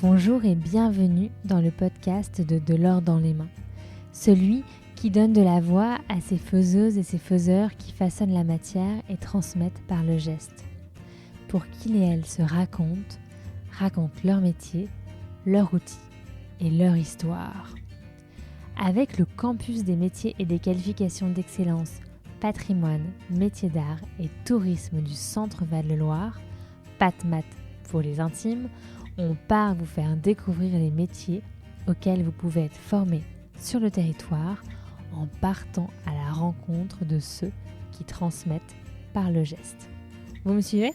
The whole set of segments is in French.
Bonjour et bienvenue dans le podcast de l'or dans les mains. Celui qui donne de la voix à ces faiseuses et ces faiseurs qui façonnent la matière et transmettent par le geste. Pour qu'ils et elles se racontent leur métier, leur outil et leur histoire. Avec le campus des métiers et des qualifications d'excellence, patrimoine, métiers d'art et tourisme du Centre Val-de-Loire, PatMat pour les intimes, on part vous faire découvrir les métiers auxquels vous pouvez être formés sur le territoire en partant à la rencontre de ceux qui transmettent par le geste. Vous me suivez ?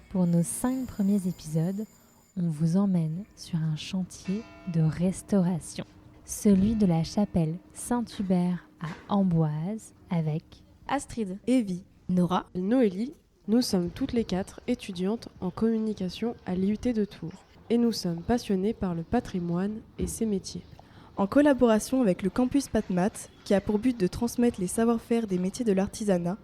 Pour nos 5 premiers épisodes, on vous emmène sur un chantier de restauration, celui de la chapelle Saint-Hubert à Amboise avec Astrid, Evie, Nora, Noélie. Nous sommes toutes les 4 étudiantes en communication à l'IUT de Tours et nous sommes passionnées par le patrimoine et ses métiers. en collaboration avec le campus PatMat qui a pour but de transmettre les savoir-faire des métiers de l'artisanat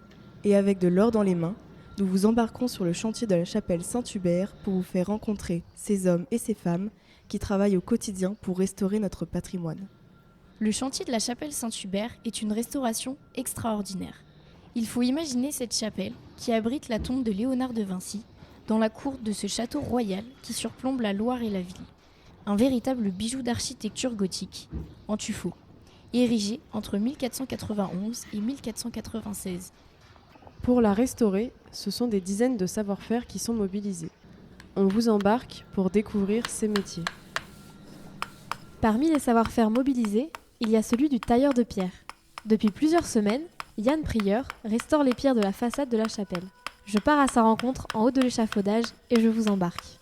et avec de l'or dans les mains, nous vous embarquerons sur le chantier de la chapelle Saint-Hubert pour vous faire rencontrer ces hommes et ces femmes qui travaillent au quotidien pour restaurer notre patrimoine. Le chantier de la chapelle Saint-Hubert est une restauration extraordinaire. Il faut imaginer cette chapelle qui abrite la tombe de Léonard de Vinci dans la cour de ce château royal qui surplombe la Loire et la ville. Un véritable bijou d'architecture gothique, en tuffeau, érigé entre 1491 et 1496. Pour la restaurer, ce sont des dizaines de savoir-faire qui sont mobilisés. On vous embarque pour découvrir ces métiers. Parmi les savoir-faire mobilisés, il y a celui du tailleur de pierre. Depuis plusieurs semaines, Yann Prieur restaure les pierres de la façade de la chapelle. Je pars à sa rencontre en haut de l'échafaudage et je vous embarque.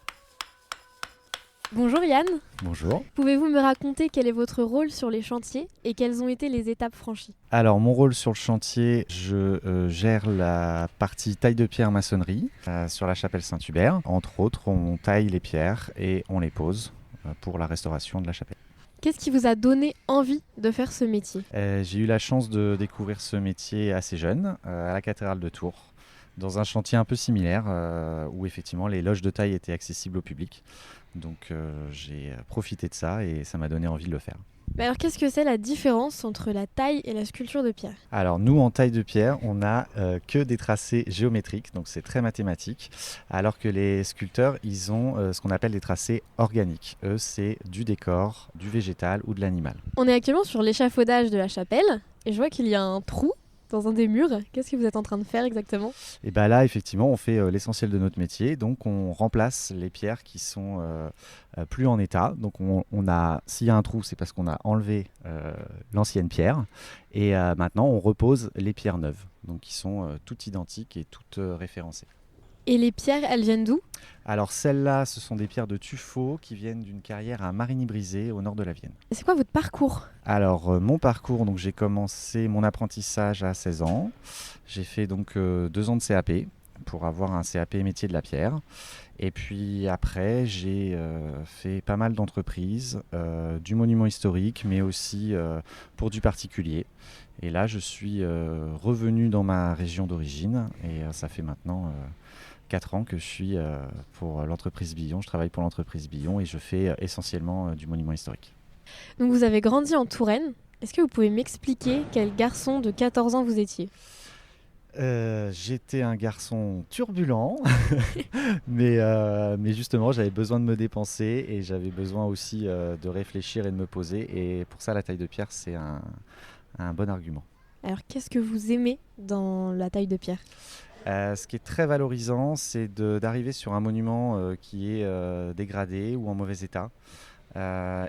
Bonjour Yann. Bonjour. Pouvez-vous me raconter quel est votre rôle sur les chantiers et quelles ont été les étapes franchies ? Alors mon rôle sur le chantier, je gère la partie taille de pierre maçonnerie sur la chapelle Saint-Hubert. Entre autres, on taille les pierres et on les pose pour la restauration de la chapelle. Qu'est-ce qui vous a donné envie de faire ce métier ? J'ai eu la chance de découvrir ce métier assez jeune à la cathédrale de Tours, dans un chantier un peu similaire où effectivement les loges de taille étaient accessibles au public. Donc j'ai profité de ça et ça m'a donné envie de le faire. Mais alors qu'est-ce que c'est la différence entre la taille et la sculpture de pierre ? Alors nous en taille de pierre, on n'a que des tracés géométriques, donc c'est très mathématique, alors que les sculpteurs, ils ont ce qu'on appelle des tracés organiques. Eux, c'est du décor, du végétal ou de l'animal. On est actuellement sur l'échafaudage de la chapelle et je vois qu'il y a un trou dans un des murs. Qu'est-ce que vous êtes en train de faire exactement ? Et bien là, effectivement, on fait l'essentiel de notre métier. Donc, on remplace les pierres qui sont plus en état. Donc, s'il y a un trou, c'est parce qu'on a enlevé l'ancienne pierre. Et maintenant, on repose les pierres neuves, donc qui sont toutes identiques et toutes référencées. Et les pierres, elles viennent d'où ? Alors, celles-là, ce sont des pierres de tuffeau qui viennent d'une carrière à Marigny-Brisé, au nord de la Vienne. Et c'est quoi votre parcours ? Alors, mon parcours, donc j'ai commencé mon apprentissage à 16 ans. J'ai fait donc 2 ans de CAP pour avoir un CAP métier de la pierre. Et puis après, j'ai fait pas mal d'entreprises, du monument historique, mais aussi pour du particulier. Et là, je suis revenu dans ma région d'origine et ça fait maintenant 4 ans que je suis pour l'entreprise Billon. Je travaille pour l'entreprise Billon et je fais essentiellement du monument historique. Donc vous avez grandi en Touraine. Est-ce que vous pouvez m'expliquer quel garçon de 14 ans vous étiez ? J'étais un garçon turbulent, mais justement j'avais besoin de me dépenser et j'avais besoin aussi de réfléchir et de me poser. Et pour ça, la taille de pierre, c'est un bon argument. Alors qu'est-ce que vous aimez dans la taille de pierre ? Ce qui est très valorisant, c'est d'arriver sur un monument qui est dégradé ou en mauvais état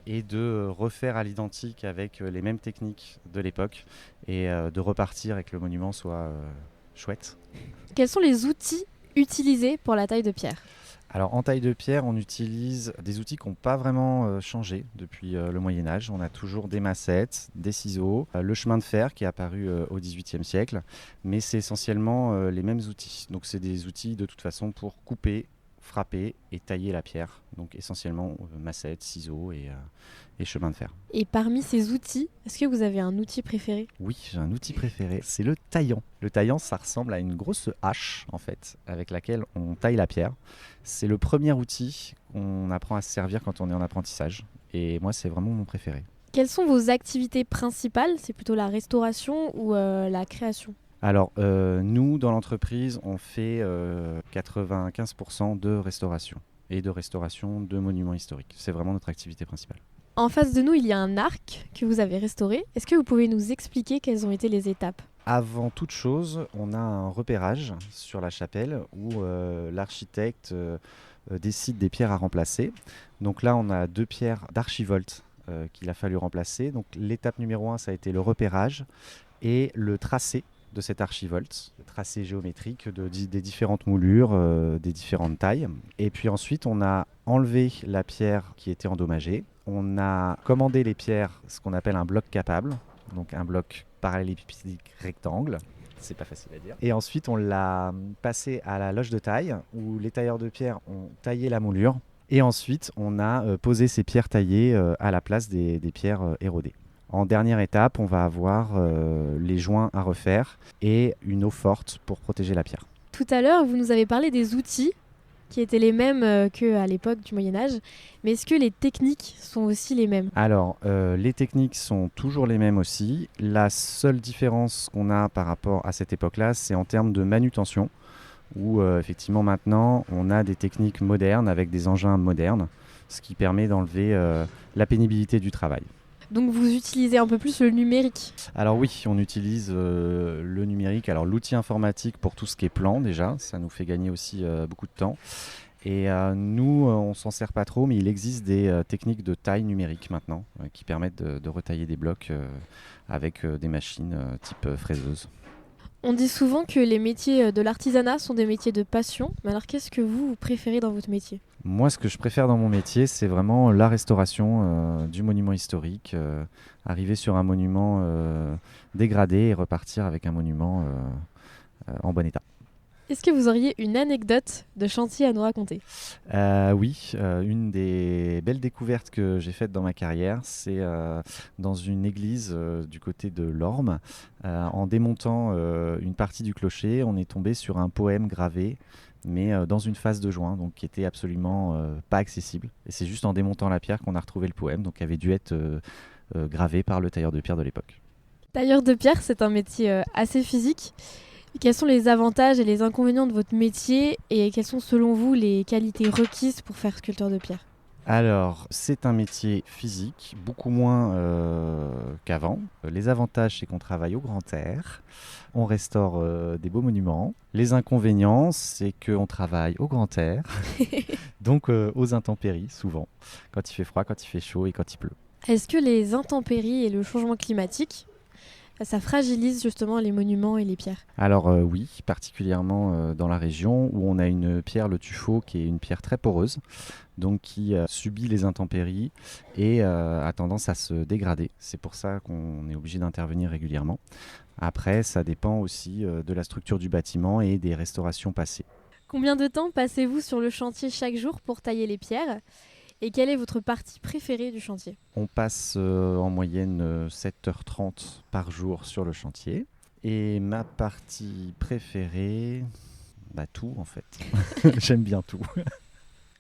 et de refaire à l'identique avec les mêmes techniques de l'époque et de repartir et que le monument soit chouette. Quels sont les outils utilisés pour la taille de pierre ? Alors en taille de pierre, on utilise des outils qui n'ont pas vraiment changé depuis le Moyen-Âge. On a toujours des massettes, des ciseaux, le chemin de fer qui est apparu au XVIIIe siècle, mais c'est essentiellement les mêmes outils. Donc c'est des outils de toute façon pour couper frapper et tailler la pierre. Donc essentiellement massette, ciseaux et chemin de fer. Et parmi ces outils, est-ce que vous avez un outil préféré ? Oui, j'ai un outil préféré, c'est le taillant. Le taillant, ça ressemble à une grosse hache, en fait, avec laquelle on taille la pierre. C'est le premier outil qu'on apprend à se servir quand on est en apprentissage. Et moi, c'est vraiment mon préféré. Quelles sont vos activités principales ? C'est plutôt la restauration ou la création ? Alors, nous, dans l'entreprise, on fait 95% de restauration et de restauration de monuments historiques. C'est vraiment notre activité principale. En face de nous, il y a un arc que vous avez restauré. Est-ce que vous pouvez nous expliquer quelles ont été les étapes ? Avant toute chose, on a un repérage sur la chapelle où l'architecte décide des pierres à remplacer. Donc là, on a 2 pierres d'archivolte qu'il a fallu remplacer. Donc l'étape numéro 1, ça a été le repérage et le tracé de cet archivolte, le tracé géométrique des différentes moulures, des différentes tailles. Et puis ensuite, on a enlevé la pierre qui était endommagée. On a commandé les pierres, ce qu'on appelle un bloc capable, donc un bloc parallélépipédique rectangle. C'est pas facile à dire. Et ensuite, on l'a passé à la loge de taille, où les tailleurs de pierre ont taillé la moulure. Et ensuite, on a posé ces pierres taillées à la place des pierres érodées. En dernière étape, on va avoir les joints à refaire et une eau forte pour protéger la pierre. Tout à l'heure, vous nous avez parlé des outils qui étaient les mêmes qu'à l'époque du Moyen-Âge. Mais est-ce que les techniques sont aussi les mêmes ? Alors, les techniques sont toujours les mêmes aussi. La seule différence qu'on a par rapport à cette époque-là, c'est en termes de manutention, où effectivement maintenant, on a des techniques modernes avec des engins modernes, ce qui permet d'enlever la pénibilité du travail. Donc vous utilisez un peu plus le numérique ? Alors oui, on utilise le numérique, alors l'outil informatique pour tout ce qui est plan déjà, ça nous fait gagner aussi beaucoup de temps. Et nous, on s'en sert pas trop, mais il existe des techniques de taille numérique maintenant qui permettent de retailler des blocs avec des machines type fraiseuse. On dit souvent que les métiers de l'artisanat sont des métiers de passion, mais alors qu'est-ce que vous préférez dans votre métier ? Moi, ce que je préfère dans mon métier, c'est vraiment la restauration du monument historique, arriver sur un monument dégradé et repartir avec un monument en bon état. Est-ce que vous auriez une anecdote de chantier à nous raconter ? Oui, une des belles découvertes que j'ai faites dans ma carrière, c'est dans une église du côté de l'Orme. En démontant une partie du clocher, on est tombé sur un poème gravé, mais dans une face de joint, donc qui était absolument pas accessible. Et c'est juste en démontant la pierre qu'on a retrouvé le poème, donc qui avait dû être gravé par le tailleur de pierre de l'époque. Tailleur de pierre, c'est un métier assez physique. Quels sont les avantages et les inconvénients de votre métier et quelles sont selon vous les qualités requises pour faire sculpteur de pierre ? Alors, c'est un métier physique, beaucoup moins qu'avant. Les avantages, c'est qu'on travaille au grand air, on restaure des beaux monuments. Les inconvénients, c'est qu'on travaille au grand air, donc aux intempéries souvent, quand il fait froid, quand il fait chaud et quand il pleut. Est-ce que les intempéries et le changement climatique, ça fragilise justement les monuments et les pierres ? Alors oui, particulièrement dans la région où on a une pierre, le tuffeau, qui est une pierre très poreuse, donc qui subit les intempéries et a tendance à se dégrader. C'est pour ça qu'on est obligé d'intervenir régulièrement. Après, ça dépend aussi de la structure du bâtiment et des restaurations passées. Combien de temps passez-vous sur le chantier chaque jour pour tailler les pierres ? Et quelle est votre partie préférée du chantier ? On passe en moyenne 7h30 par jour sur le chantier. Et ma partie préférée, tout en fait. J'aime bien tout.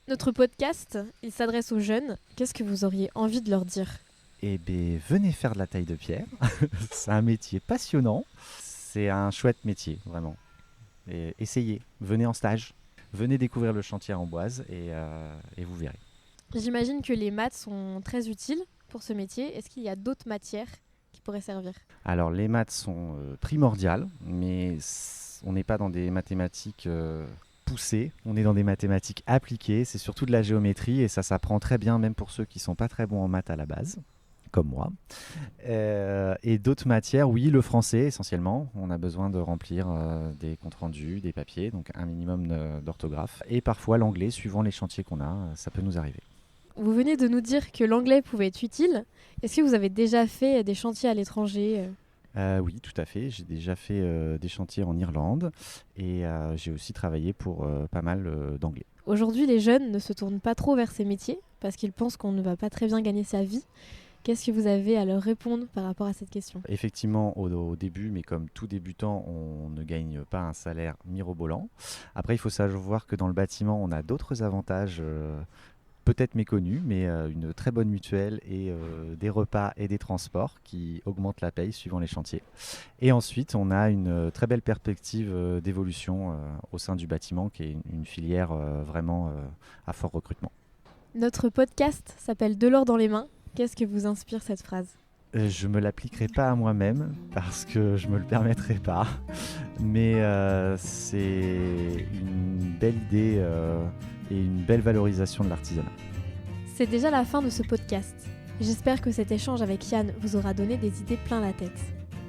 Notre podcast, il s'adresse aux jeunes. Qu'est-ce que vous auriez envie de leur dire ? Eh bien, venez faire de la taille de pierre. C'est un métier passionnant. C'est un chouette métier, vraiment. Et essayez, venez en stage. Venez découvrir le chantier à Amboise et vous verrez. J'imagine que les maths sont très utiles pour ce métier. Est-ce qu'il y a d'autres matières qui pourraient servir ? Alors, les maths sont primordiales, mais on n'est pas dans des mathématiques poussées. On est dans des mathématiques appliquées. C'est surtout de la géométrie et ça s'apprend très bien, même pour ceux qui ne sont pas très bons en maths à la base, comme moi. Et d'autres matières, oui, le français essentiellement. On a besoin de remplir des comptes rendus, des papiers, donc un minimum d'orthographe. Et parfois l'anglais, suivant les chantiers qu'on a, ça peut nous arriver. Vous venez de nous dire que l'anglais pouvait être utile. Est-ce que vous avez déjà fait des chantiers à l'étranger ? Oui, tout à fait. J'ai déjà fait des chantiers en Irlande et j'ai aussi travaillé pour pas mal d'anglais. Aujourd'hui, les jeunes ne se tournent pas trop vers ces métiers parce qu'ils pensent qu'on ne va pas très bien gagner sa vie. Qu'est-ce que vous avez à leur répondre par rapport à cette question ? Effectivement, au début, mais comme tout débutant, on ne gagne pas un salaire mirobolant. Après, il faut savoir que dans le bâtiment, on a d'autres avantages peut-être méconnus, mais une très bonne mutuelle et des repas et des transports qui augmentent la paye suivant les chantiers. Et ensuite, on a une très belle perspective d'évolution au sein du bâtiment, qui est une filière vraiment à fort recrutement. Notre podcast s'appelle De l'or dans les mains. Qu'est-ce que vous inspire cette phrase ? Je me l'appliquerai pas à moi-même parce que je me le permettrai pas, mais c'est une belle idée et une belle valorisation de l'artisanat. C'est déjà la fin de ce podcast. J'espère que cet échange avec Yann vous aura donné des idées plein la tête.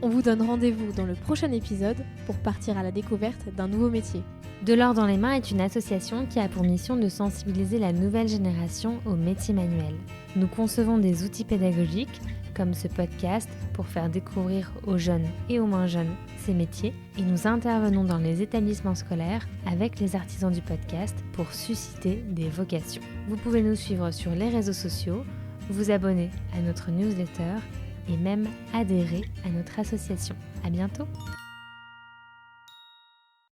On vous donne rendez-vous dans le prochain épisode pour partir à la découverte d'un nouveau métier. De l'or dans les mains est une association qui a pour mission de sensibiliser la nouvelle génération aux métiers manuels. Nous concevons des outils pédagogiques, comme ce podcast, pour faire découvrir aux jeunes et aux moins jeunes ces métiers, et nous intervenons dans les établissements scolaires avec les artisans du podcast pour susciter des vocations. Vous pouvez nous suivre sur les réseaux sociaux, vous abonner à notre newsletter et même adhérer à notre association. À bientôt!